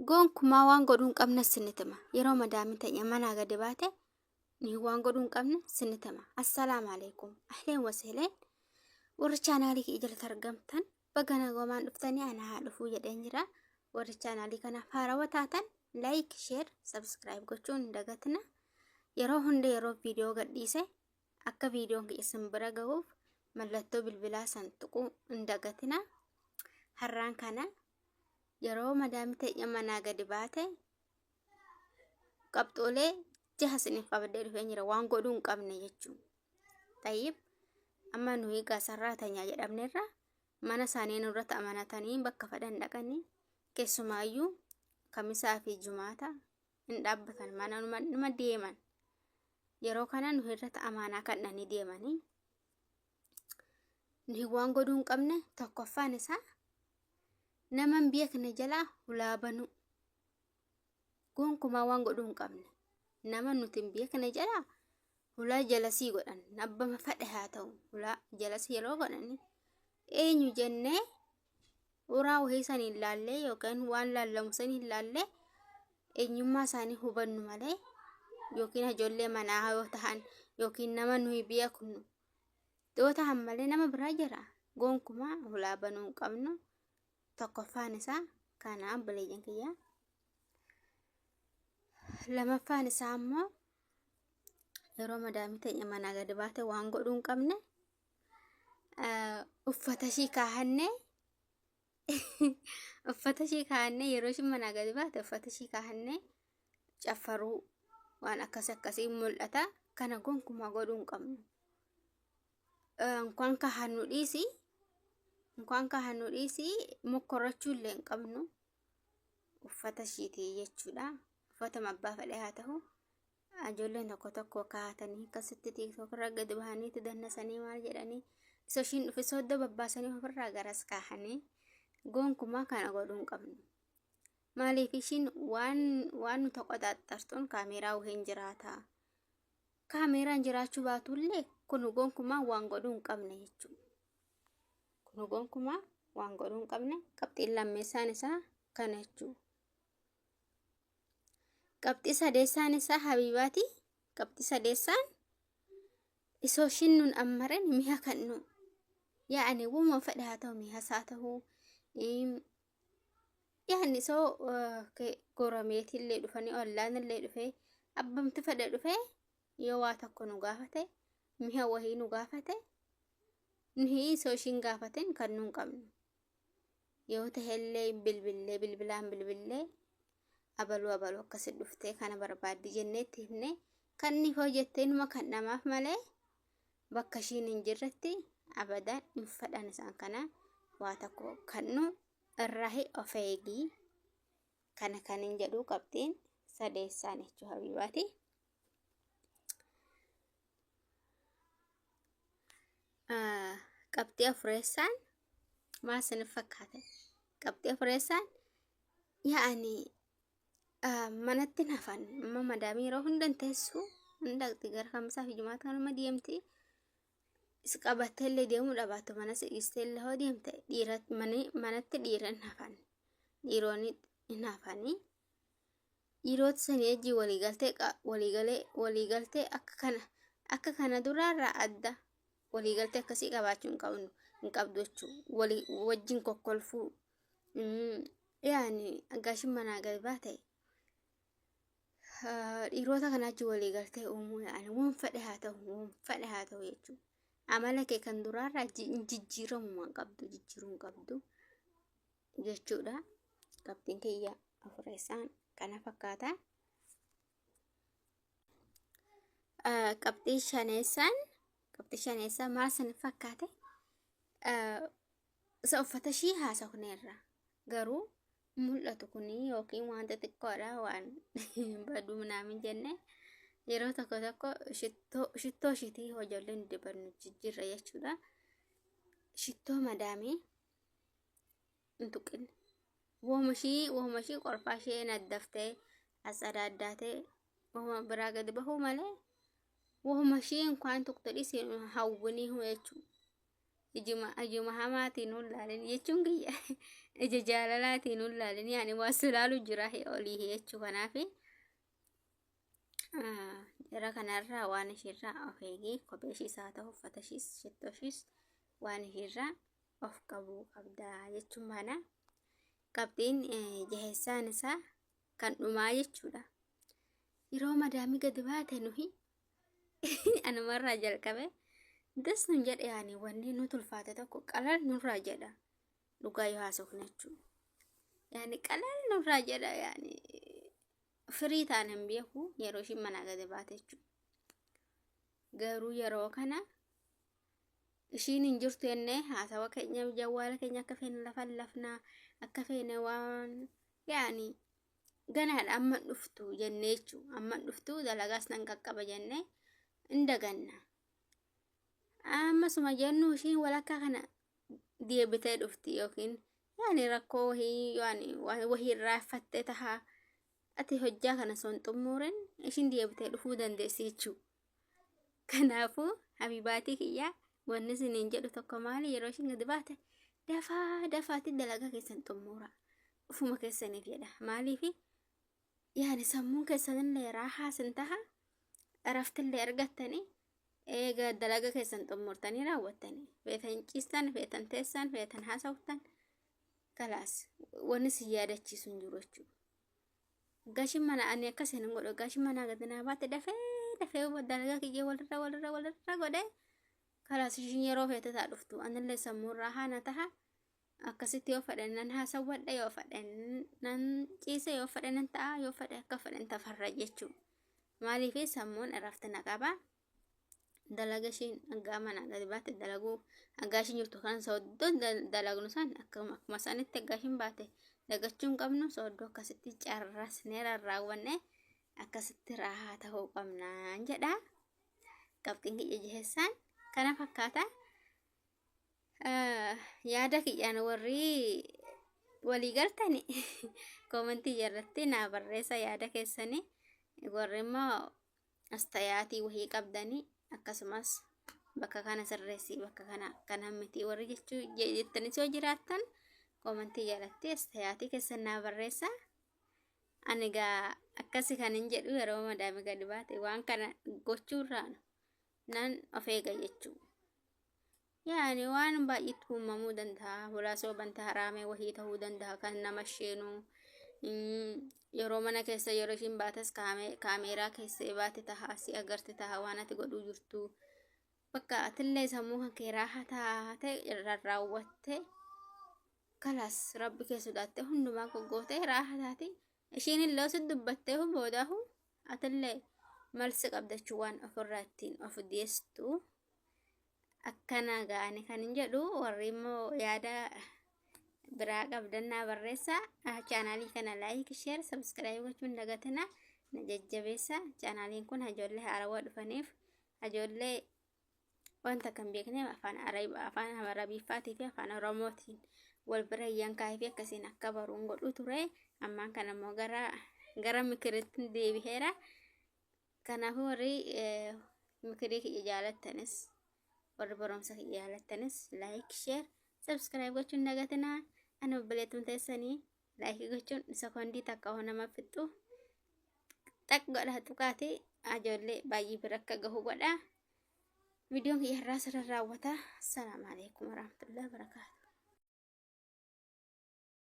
Gonkumaa waan godhuun qabna sinitama. Yeroo madaamii ta'e manaa gadi baate ni waan godhuun qabna sinitama. Assalaamu alaykum. Ahleen wasahleen. Warra chaanaalii kee jalatti argamtan baga nagaan dhuftanii ana haa dhufuu jedheen jira. Warra chaanaalii kanaaf haarawaa taatan like, share, subscribe gochuun hin dagatina. Yeroo hunda yeroo viidiyoo gadhiise akka viidiyoon isin bira gahuuf mallattoo bilbilaa san tuquu hin dagatina. Har'aan kana yeroo madaamii ta'e manaa gadi baate qabxoolee jaha isiniif qabadee dhufee jira waan godhuu hin qabne jechuudha. Tayyib amma nuyi gaasarraa tanyaa jedhamneerra mana isaanii nurratti amanatanii bakka fedhan dhaqanii keessumaayyuu kamisaa fi jumaata hin dhaabbatan mana numa deeman. Yeroo kana nuyi irratti amanaa kadhanii deemanii nuyi waan godhuu hin qabne tokkoffaan isaa naman biyya kana jalaa hulaa banuu. Gonkumaa waan godhuu hin qabne nama nuti biyya kana jalaa hulaa jalasii godhan nabbama fedhe haa ta'u hulaa jalasii yeroo godhani eenyu jennee uraa wahii san hin laallee yookaan waan laallamu san hin laallee eenyummaa isaanii hubannu malee yookiin ijoollee manaa yoo ta'an yookiin nama nuyi biyya kun yoo ta'an malee nama biraa jira. Gonkumaa hulaa banuu hin qabnu. Tokkoffaan isaa kana bileeyyan kiyyaa. Lamaffaan isaa ammoo yeroo madaamii ta'e manaa gadi baate waan godhuu hin qabne uffata ishii kaahannee yeroo ishii manaa gadi baate uffata ishii kaahannee caffaruu waan akkasii mul'ata. Kana gonkumaa godhuu hin qabnu. Inkaan kaahannu dhiisii mokkorachuu illee hin qabnu. Uffata ishiitii jechuudha. Uffata abbaa fedhe haa ta'u. Ijoolleen tokko kaa'atanii akkasitti TikTok irra gadi bahanii dannasanii maal jedhanii isa ishiin dhufe soodda babbaasanii ofirraa garas kaahanii gonkumaa kana godhuu hin qabnu. Maaliif ishiin waan nu qoxaxartuun kaameeraa waliin jiraata. Kaameeraan jiraachuu baatullee kun gonkumaa waan godhuu hin qabne jechuudha. Kun gonkumaa waan godhuu hin qabne. Qabxiin lammeessaan isaa kana jechuudha. Qabxii sadeessaan isaa habiibaati. Qabxii sadeessaan isoo ishiin nun ammaren mi'a kannu yaa'ani wuma fedhe haa ta'u mi'a isaa ta'uu yaa'ani isoo gorameetii illee dhufanii ollaan illee dhufee abbamti fedhe dhufee yoo waa tokko nu gaafate mi'a wahii nu gaafate nuyi isoo ishiin gaafateen kan nu hin qabnu. Yoo ta'ellee bilbilaan abaluu akkasi dhuftee kana barbaaddi jenneetti himne kan ni hojjettee numa kan namaaf malee bakka ishiin hin jirretti abadaan hin fedhan isaan kana waa tokko kan nu irraa of eegii kana kan hin jedhu qabxiin sadeessaan jechuudha habiibaati. Qabxii afureessaan maal sinif fakkaate? Qabxii afureessaan yaa'ani manatti nafan amma madaamii yeroo hundan teessu hundaqti gara kamisaa fi jumaata kanuma deemti. Is qabattee illee deemuu dhabaatu mana si'istee illee hoo deemte manatti dhiiran nafan. Dhiironni nafanii dhiirota sanii ejjii waliigaltee akka kana duraarraa adda waliigaltee akkasii qabaachuu hin qabdu jechuudha. Wajjin kokkolfuu yaani agaashin manaa gadi baate dhiirota kanaachi waliigaltee uumuu yaa'ani waan fedhe haa ta'u jechuudha. Amala kee kan duraarraa jijjiiramuu hin qabdu jechuudha. Qabxiin kiyya afureessaan kana fakkaata. Qabxii shaneessaan maal sinif fakkaate? Isa uffata ishii haasofneerra garuu mul'atu kuni yookiin wanta xiqqoodha waan baduu minaamin jenne yeroo tokko shittoo ishiitii ijoolleen dibannu jijjiirra jechuudha. Shittoo madaamii hin tuqinne. Wooma ishii qorfaa ishee naddaftee asadaaddaatee wooma biraa gadi bahuu malee wooma ishii inkaan tuqxadhis hawwinii jechuudha. ijuma hamaatiin hullaalin jechuun kiyya ija jaalalaatiin hullaalin yaani waa silaalu jira olii jechuu kanaafi jara kanarraa waan ishirraa of eegii kophee ishiis haa ta'u uffata ishiis shittoo ishiis waan ishirraa of qabuu qabdaa jechuun baana. Qabxiin jaheessaan isaa kan dhumaa jechuudha. Yeroo madaamii gadi baate nuhi anumarraa jalqabe das nun jedhe yaani wanni nu tulfaate tokko qalal nurraa jedha dhugaa yoo haasofne jechuudha. Yaani qalal nurraa jedha yaani firii taanan beeku yeroo ishiin manaa gadi baate jechuudha. Garuu yeroo kana ishiin hin jirtu jennee haasawa keenya jawwaala keenya akka feene lafan lafnaa akka feene waan yaani ganaadha amma dhuftu jennee jechuudha. Amma dhuftu dalagaas nan qaqqaba jennee indaganna. Ammasuma jennu ishiin walakkaa kana deebitee dhufti yookiin yaani rakkoo wahii irraaffattee tahaa ati hojjaa kana son xumuuren ishiin deebitee dhufuu dandeessi jechuudha. Kanaafuu habibaatii kiyyaa wanni isiniin jedhu tokko maali yeroo ishiin gadi baate dafaatti dalagaa keessan xumuura ufuma keessaniif jedha. Maaliifi yaani sammuun keessanillee raahaa sin taha raftillee argattanii eega dalagaa keessan xumuurtanii raawwattanii feetan ciistan feetan teessan feetan haasawtan kalaas wanni si yaadachiisu hin jiru jechuudha. Gashin mana ani akkasiin hin godhu gashin mana gadi naa baate dafee dalagaa kiyya walirra godhee kalaas ishiin yeroo feete taa dhuftu anillee sammuun raahaa na taha akkasitti yoo fedhan nan haasawwadha yoo fedhan nan ciise yoo fedhan nan ta'a yoo fedhan akka fedhan tafarra jechuudha. Maaliifi sammuun rafti na qaba. Dalaga ishiin haggaa manaa gadi baate dalaguu haggaa ishiin jirtu kan sooddoo dalagnu san akkuma sanitti haggaa ishiin baate dagachuun qabnu sooddoo akkasitti carrasnee rarraawwanne akkasitti raahaa ta'uu qabnaan jedha. Qabxiin kiyya jaheessaan kana fakkaata. Yaada kiyyaan warri walii galtani koomentii jalatti naa barreessa yaada keessanii. Warri immoo astayaatii wahii qabdanii akkasumas bakka kana sirreessii bakka kana kan hammitii warri jechuu jettanis yoo jiraattan koomentii jalatti astayaatii keessan naa barreessa. Ani gaa akkasi kan hin jedhu yeroo madaamii gadi baate waan kana gochuurraan nan of eega jechuudha. Yaani waan baay'eetu uumamuu danda'a. Bulaasoo banta haraamee wahii ta'uu danda'a kan nama sheenu. Yeroo mana keessa yeroo ishiin baates kaameeraa keessa baate tahaa si agarte tahaa waan ati godhuu jirtu. Bakka atillee sammuu kan kee raahaa taate rarraawwatte kalaas rabbi kee sodaatte hundumaa goggootee raahaa taate ishiin illee si dubbattee boodaahu atillee malsi qabdachuu waan ofirraa ittiin of dhiyeesstu. Akkana gaani kan hin jedhu warri immoo yaada biraa qabdannaa barreessa. Chaanaalii kana laayik sheer sabskiraayib gochuun dagatina na jajjabeessa. Chaanaaliin kun ijoollee haarawaa dhufaniif ijoollee wanta kan beekneef afaan Arabiffaatii fi afaan Oromootiin wal bira iyyankaa fi akkasiin akka baruun godhu ture. Ammaan kana immoo gara mikiritti deebi'eera. Kanaafuu warri mikirii kiyya jaalattanis warri barumsa kiyya jaalattanis laayik sheer sabskiraayib gochuun dagatina. Ani obboleettiin teessanii laayik gochuun sekoondii takka hoo nama fixxu xaq godha tuqaati ijoollee baay'ee bira akka gahu godha. Viidiyoon kiyya irraa sirra raawwata. Assalaamu alaikum warahmatullahi wabarakatuh.